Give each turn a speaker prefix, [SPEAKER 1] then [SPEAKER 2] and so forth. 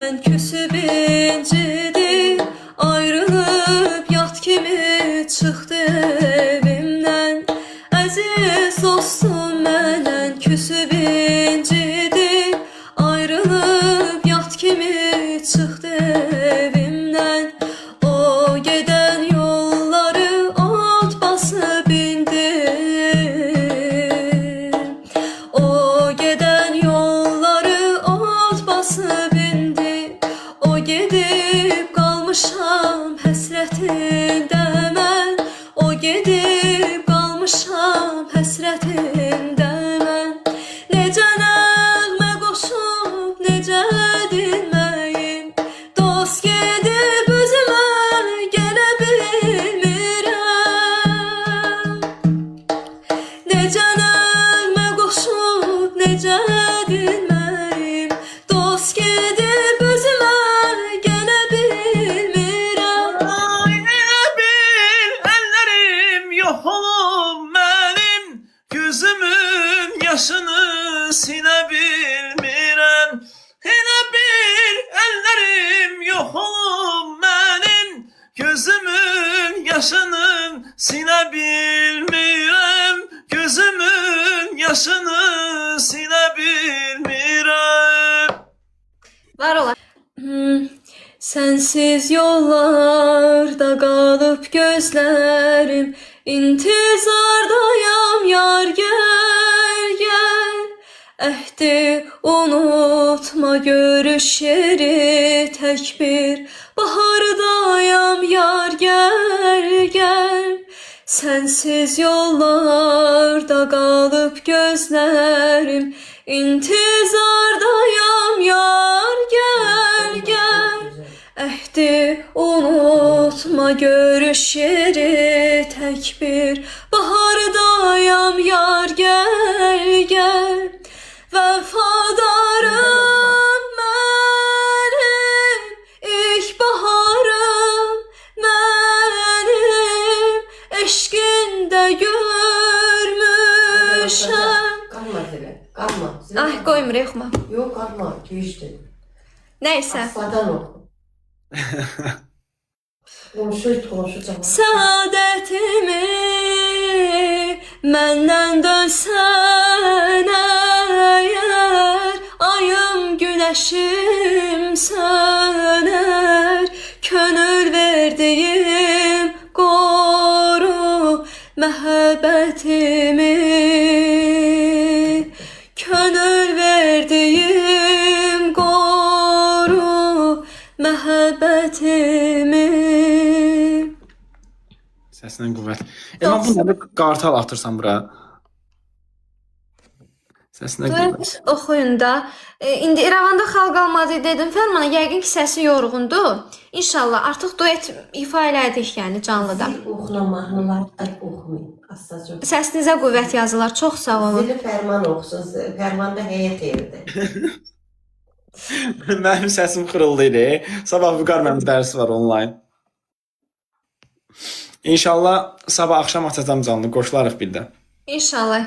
[SPEAKER 1] Ben küsüb incidim, ayrılıp yat kimi çıxdı evimdən. Əziz dostum məndən küsüb incidim, ayrılıp yat kimi çıxdı evimdən. O gedən yolları ot basıb indim. O gedən yolları ot basıb indim. O gedib qalmışam həsrətində mən. O gedib qalmışam həsrətində mən. Necə nəğmə qoşub, necə dinməyim. Dost gedib özümə gələ bilmirəm. Necə nəğmə qoşub, necə dinməyim. Dost gedib özümə gələ bilmirəm.
[SPEAKER 2] Ay elə bil əllərim yox olub mənim, gözümün yaşını sinə bilmirəm. Elə bil əllərim yox olub mənim, gözümün yaşını sinə bilmirəm. Gözümün yaşını sinə bilmirəm.
[SPEAKER 1] Var ola. Sensiz yollarda qalıb gözlərim, intizardayam yar gəl gəl. Əhdi unutma görüş yeri tək bir bahardayam yar gəl gəl. Sensiz yollarda qalıb gözlərim, intizardayam yar gəl gəl. Əhdi unutma görüş yeri tək bir bahardayam yar gəl gəl. Vəfadarım mənim, ilk baharım mənim, eşqində görmüşəm.
[SPEAKER 3] Qalma belə, qalma.
[SPEAKER 1] Ay qoymur yoxma.
[SPEAKER 3] Yox, qalma, keçdi.
[SPEAKER 1] Nəysə.
[SPEAKER 3] Asfadan oxu. Qonşu cavab.
[SPEAKER 1] Səadətimi məndən dönsən əgər, ayım günəşim sönər. Könül verdiyim qoru məhəbbətimi. Könül verdiyim qoru məhəbbətimi.
[SPEAKER 2] Səsinə qüvvət. Elman bu nədir? Qartal atırsan bura. Səsinə qüvvət.
[SPEAKER 1] Duet oxuyun da. İndi İrəvanda xalq almadı dedim Fərmana, yəqin ki səsi yorğundur. İnşallah artıq duet ifa elədik, yəni canlıda.
[SPEAKER 3] Oxuna mahnılar oxumayın. Astaca.
[SPEAKER 1] Səsinizə qüvvət yazılar. Çox sağ olun.
[SPEAKER 3] Zili Fərman oxusun. Fərmanda heyət evdir.
[SPEAKER 2] Mənim səsim xırıldıydı. Sabah Vüqar mənim dərsi var online. İnşallah sabah axşam atacağım canlı, qoşularıq bir də.
[SPEAKER 1] İnşallah.